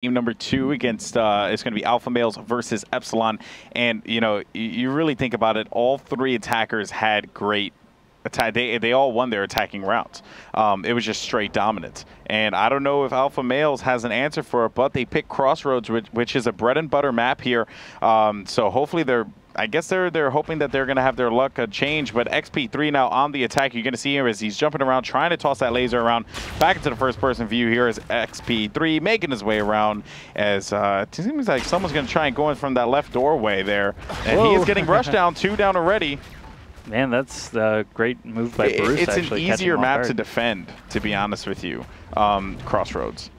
Game number 2 against it's going to be AlphaMalez versus Epsilon, and you know, you really think about it, all three attackers had great attack. They all won their attacking rounds. It was just straight dominance, and I don't know if AlphaMalez has an answer for it, but they picked Crossroads, which is a bread and butter map here. So hopefully I guess they're hoping that they're going to have their luck change, but XP3 now on the attack. You're going to see him as he's jumping around, trying to toss that laser around back into the first-person view here as XP3 making his way around as it seems like someone's going to try and go in from that left doorway there. And he is getting rushed down, 2 down already. Man, that's a great move by Bruce. It's an easier map to defend, to be honest with you, Crossroads.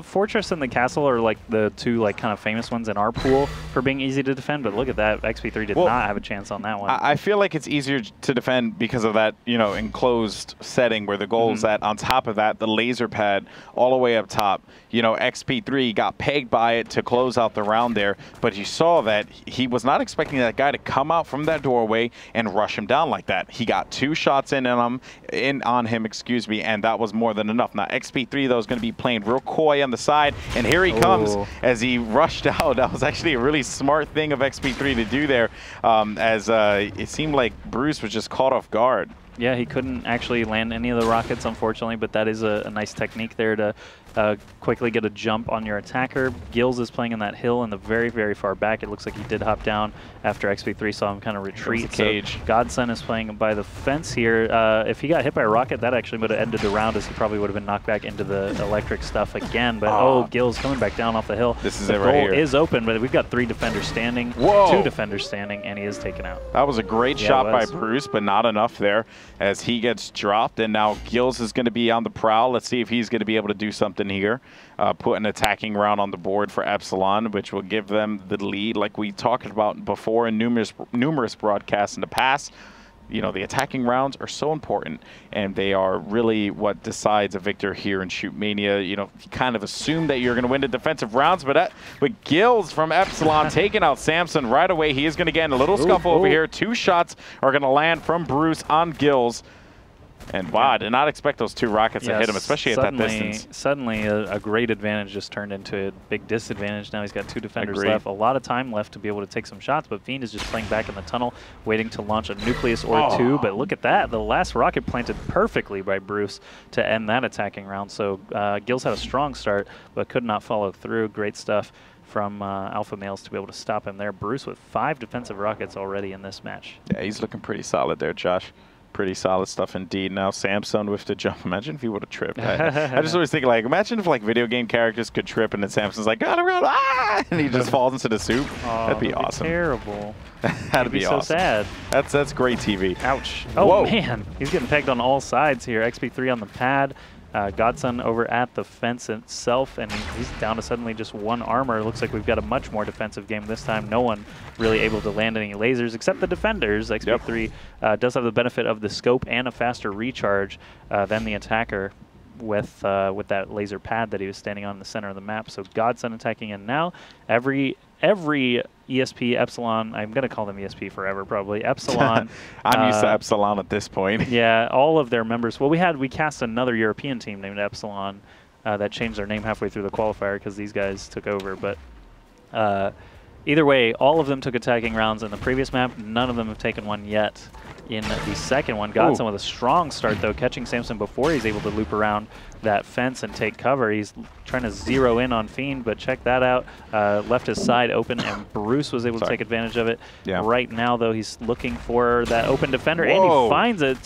Fortress and the Castle are like the two kind of famous ones in our pool for being easy to defend, but look at that, XP3 did not have a chance on that one. I feel like it's easier to defend because of that, you know, enclosed setting where the goal is at. On top of that, the laser pad all the way up top. You know, XP3 got pegged by it to close out the round there, but you saw that he was not expecting that guy to come out from that doorway and rush him down like that. He got 2 shots in on him, excuse me, and that was more than enough. Now XP3 though is going to be playing real coy on the side, and here he comes as he rushed out. That was actually a really smart thing of XP3 to do there, as it seemed like Bruce was just caught off guard. Yeah, he couldn't actually land any of the rockets, unfortunately, but that is a nice technique there to quickly get a jump on your attacker. Gills is playing in that hill in the very, very far back. It looks like he did hop down after XP3 saw him kind of retreat. Cage. So Godson is playing by the fence here. If he got hit by a rocket, that actually would have ended the round, as he probably would have been knocked back into the electric stuff again. But Gills coming back down off the hill. This is the it right here. goal is open, but we've got 3 defenders standing. Whoa. 2 defenders standing, and he is taken out. That was a great shot by Bruce, but not enough there as he gets dropped, and now Gills is going to be on the prowl. Let's see if he's going to be able to do something here. Put an attacking round on the board for Epsilon, which will give them the lead like we talked about before in numerous broadcasts in the past. You know, the attacking rounds are so important, and they are really what decides a victor here in Shootmania. You know, you kind of assume that you're going to win the defensive rounds, but Gills from Epsilon taking out Samson right away. He is going to get in a little scuffle over here. 2 shots are going to land from Bruce on Gills. And wow, I did not expect those 2 rockets to hit him, especially at that distance. Suddenly, a great advantage just turned into a big disadvantage. Now he's got 2 defenders left. A lot of time left to be able to take some shots, but Fiend is just playing back in the tunnel, waiting to launch a nucleus or 2. But look at that. The last rocket planted perfectly by Bruce to end that attacking round. So Gills had a strong start, but could not follow through. Great stuff from AlphaMalez to be able to stop him there. Bruce with 5 defensive rockets already in this match. Yeah, he's looking pretty solid there, Josh. Pretty solid stuff indeed. Now Samson with the jump. Imagine if he would have tripped. I just always think, like, imagine if like video game characters could trip and then Samson's like, God, and he just falls into the soup. That'd be awesome. Terrible. That'd be awesome. So sad. That's great TV. Ouch. Oh man, he's getting pegged on all sides here. XP3 on the pad. Godson over at the fence itself, and he's down to suddenly just 1 armor. It looks like we've got a much more defensive game this time. No one really able to land any lasers except the defenders. XP3 does have the benefit of the scope and a faster recharge than the attacker with that laser pad that he was standing on in the center of the map. So Godson attacking in now. Every ESP, Epsilon, I'm going to call them ESP forever, probably. Epsilon. I'm used to Epsilon at this point. Yeah, all of their members. Well, we cast another European team named Epsilon that changed their name halfway through the qualifier because these guys took over. But either way, all of them took attacking rounds in the previous map. None of them have taken one yet in the second one. Godson with a strong start, though, catching Samson before he's able to loop around that fence and take cover. He's trying to zero in on Fiend, but check that out. Left his side open, and Bruce was able to take advantage of it. Right now, though, he's looking for that open defender, and he finds it.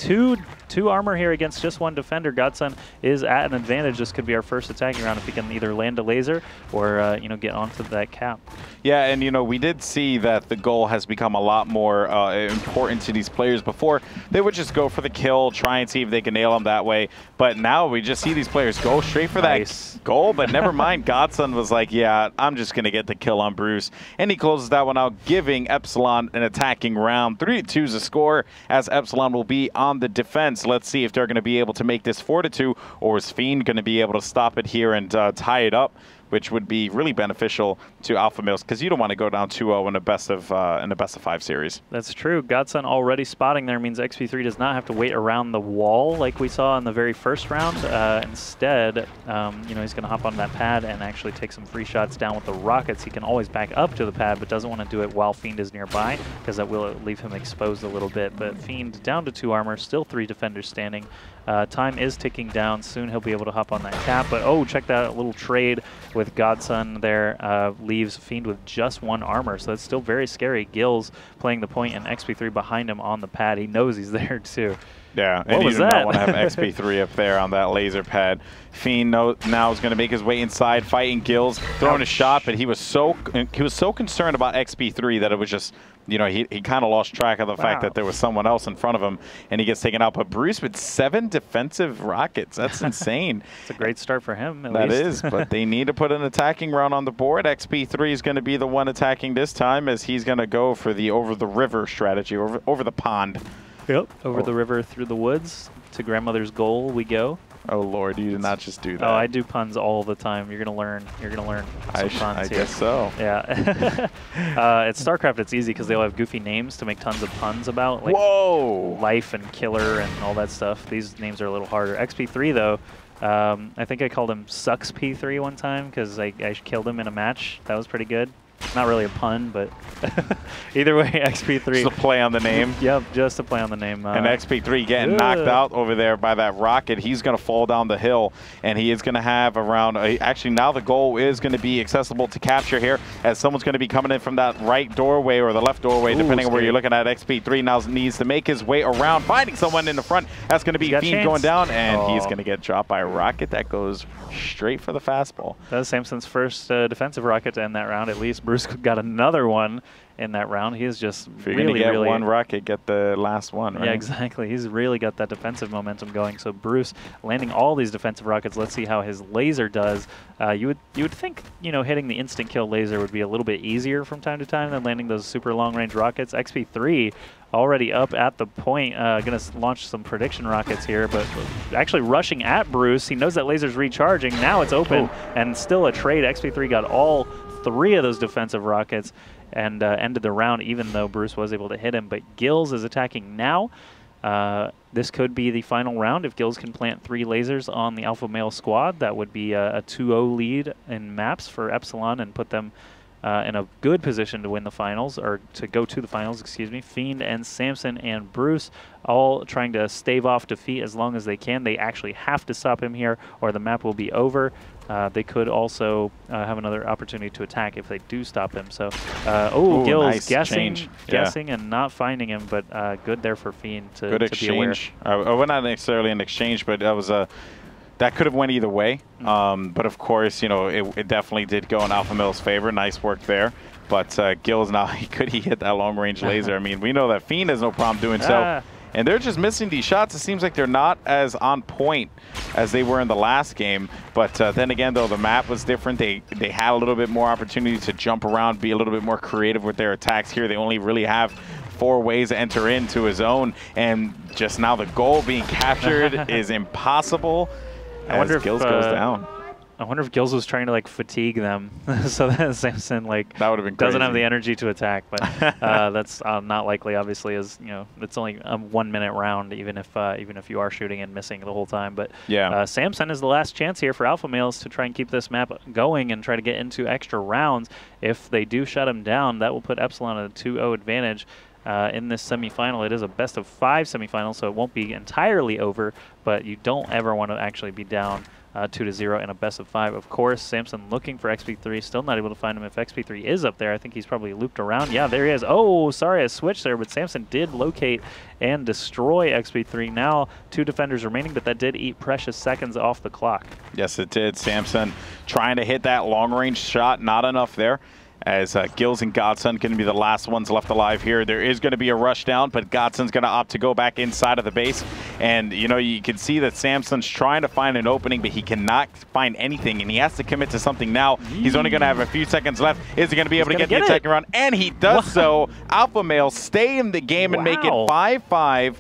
Two armor here against just 1 defender. Godson is at an advantage. This could be our first attacking round if he can either land a laser or you know, get onto that cap. Yeah, and you know, we did see that the goal has become a lot more important to these players. Before, they would just go for the kill, try and see if they can nail them that way. But now we just see these players go straight for that goal. But never mind, Godson was like, yeah, I'm just going to get the kill on Bruce. And he closes that one out, giving Epsilon an attacking round. 3-2 is the score, as Epsilon will be on the defense. Let's see if they're going to be able to make this 4-2, or is Fiend going to be able to stop it here and tie it up which would be really beneficial to AlphaMalez because you don't want to go down 2-0 in a best of 5 series. That's true. Godson already spotting there means XP3 does not have to wait around the wall like we saw in the very first round. Instead, you know, he's going to hop on that pad and actually take some free shots down with the rockets. He can always back up to the pad, but doesn't want to do it while Fiend is nearby because that will leave him exposed a little bit. But Fiend down to 2 armor, still 3 defenders standing. Time is ticking down. Soon he'll be able to hop on that cap. But oh, check that little trade with Godson there. Leaves Fiend with just 1 armor. So that's still very scary. Gills playing the point and XP3 behind him on the pad. He knows he's there too. Yeah, what and was you do that? not want to have XP3 up there on that laser pad. Fiend now is going to make his way inside, fighting Gills, throwing a shot, but he was so concerned about XP3 that it was just, you know, he kind of lost track of the fact that there was someone else in front of him, and he gets taken out. But Bruce with 7 defensive rockets, that's insane. It's a great start for him, at least. That is, least. but they need to put an attacking round on the board. XP3 is going to be the one attacking this time, as he's going to go for the over-the-river strategy, over the pond. Yep. Over the river, through the woods, to grandmother's goal we go. Oh Lord, you did not just do that. Oh, I do puns all the time. You're gonna learn. You're gonna learn some puns I here. guess so. Yeah. At StarCraft, it's easy because they all have goofy names to make tons of puns about, like Whoa! Life and Killer and all that stuff. These names are a little harder. XP3 though, I think I called him Sucks P3 one time because I killed him in a match. That was pretty good. Not really a pun, but either way, XP3. Just a play on the name. Yep, just a play on the name. And XP3 getting knocked out over there by that rocket. He's going to fall down the hill, and he is going to have around... actually, now the goal is going to be accessible to capture here, as someone's going to be coming in from that right doorway or the left doorway, depending on where you're looking at. XP3 now needs to make his way around, finding someone in the front. That's going to be Fiend going down, and he's going to get dropped by a rocket that goes straight for the fastball. That was Samson's first defensive rocket to end that round, at least. Bruce got another one in that round. He is just really one rocket, get the last one, right? Yeah, exactly. He's really got that defensive momentum going. So Bruce landing all these defensive rockets. Let's see how his laser does. You would think, you know, hitting the instant kill laser would be a little bit easier from time to time than landing those super long range rockets. XP3 already up at the point, going to launch some prediction rockets here, but actually rushing at Bruce. He knows that laser's recharging. Now it's open, and still a trade. XP3 got all 3 of those defensive rockets and ended the round, even though Bruce was able to hit him. But Gills is attacking now. This could be the final round. If Gills can plant 3 lasers on the AlphaMalez squad, that would be a 2-0 lead in maps for Epsilon and put them in a good position to win the finals, or to go to the finals, excuse me. Fiend and Samson and Bruce all trying to stave off defeat as long as they can. They actually have to stop him here or the map will be over. They could also have another opportunity to attack if they do stop him. So, Gills nice guessing and not finding him, but good there for Fiend to be aware. Well, not necessarily an exchange, but that was that could have went either way. But of course, you know, it definitely did go in AlphaMalez' favor. Nice work there. But Gills now, he hit that long-range laser. I mean, we know that Fiend has no problem doing so. And they're just missing these shots. It seems like they're not as on point as they were in the last game. But then again, though, the map was different. They had a little bit more opportunity to jump around, be a little bit more creative with their attacks here. They only really have 4 ways to enter into a zone. And just now the goal being captured is impossible. I wonder if Gills goes down. I wonder if Gills was trying to like fatigue them so that Samson like that would have been doesn't crazy. have the energy to attack, but that's not likely. Obviously, as you know, it's only a 1-minute round, even if you are shooting and missing the whole time. But yeah, Samson is the last chance here for AlphaMalez to try and keep this map going and try to get into extra rounds. If they do shut him down, that will put Epsilon at a 2-0 advantage. In this semifinal. It is a best of 5 semifinal, so it won't be entirely over, but you don't ever want to actually be down 2-0 in a best of 5. Of course, Samson looking for XP3, still not able to find him. If XP3 is up there, I think he's probably looped around. Yeah, there he is. Oh, sorry, a switch there, but Samson did locate and destroy XP3. Now 2 defenders remaining, but that did eat precious seconds off the clock. Yes, it did. Samson trying to hit that long-range shot, not enough there. As Gills and Godson going to be the last ones left alive here. There is going to be a rush down, but Godson's going to opt to go back inside of the base. And, you know, you can see that Samson's trying to find an opening, but he cannot find anything, and he has to commit to something now. He's only going to have a few seconds left. Is he going to be able to get the second round? And he does so. AlphaMalez stay in the game and make it 5-5.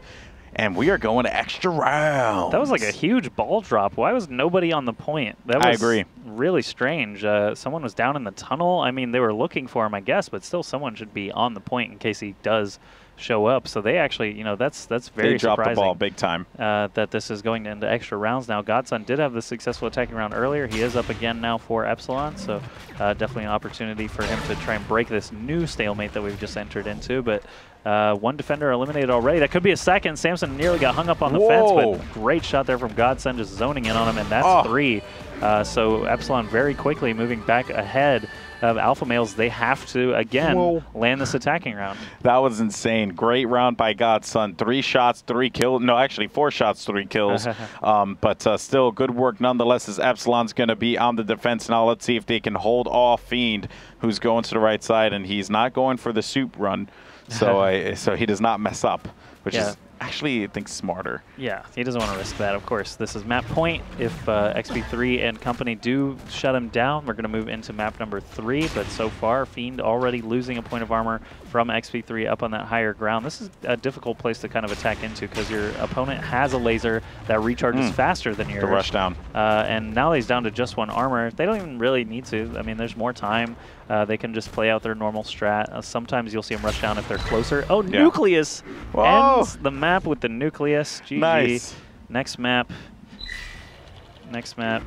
And we are going to extra rounds. That was like a huge ball drop. Why was nobody on the point? That was I agree. Really strange. Someone was down in the tunnel. I mean, they were looking for him, I guess, but still someone should be on the point in case he does show up. So they actually, you know, that's very surprising. They dropped the ball big time. That this is going into extra rounds now. Godson did have the successful attacking round earlier. He is up again now for Epsilon, so definitely an opportunity for him to try and break this new stalemate that we've just entered into. But one defender eliminated already. That could be a second. Samson nearly got hung up on the fence, but great shot there from Godson, just zoning in on him, and that's 3. So Epsilon very quickly moving back ahead of AlphaMalez. They have to, again, land this attacking round. That was insane. Great round by Godson. 3 shots, 3 kills. No, actually 4 shots, 3 kills. But still good work nonetheless, as Epsilon's going to be on the defense now. Let's see if they can hold off Fiend, who's going to the right side, and he's not going for the soup run. So so he does not mess up, which is actually, I think, smarter. Yeah, he doesn't want to risk that, of course. This is map point. If XP3 and company do shut him down, we're going to move into map number 3. But so far, Fiend already losing a point of armor from XP3 up on that higher ground. This is a difficult place to kind of attack into because your opponent has a laser that recharges faster than yours. To rush down. And now he's down to just 1 armor. They don't even really need to. I mean, there's more time. They can just play out their normal strat. Sometimes you'll see them rush down if they're closer. Oh, Nucleus ends the map with the Nucleus. GG. Nice. Next map. Next map.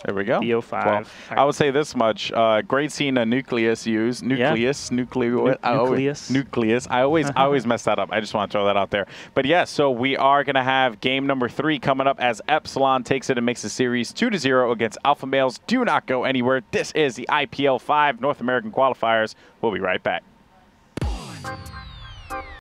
There we go. BO5. Well, I would say this much. Great seeing a Nucleus use. Nucleus. Nucleus. I always mess that up. I just want to throw that out there. But yeah, so we are going to have game number 3 coming up as Epsilon takes it and makes the series 2-0 against AlphaMalez. Do not go anywhere. This is the IPL5 North American Qualifiers. We'll be right back.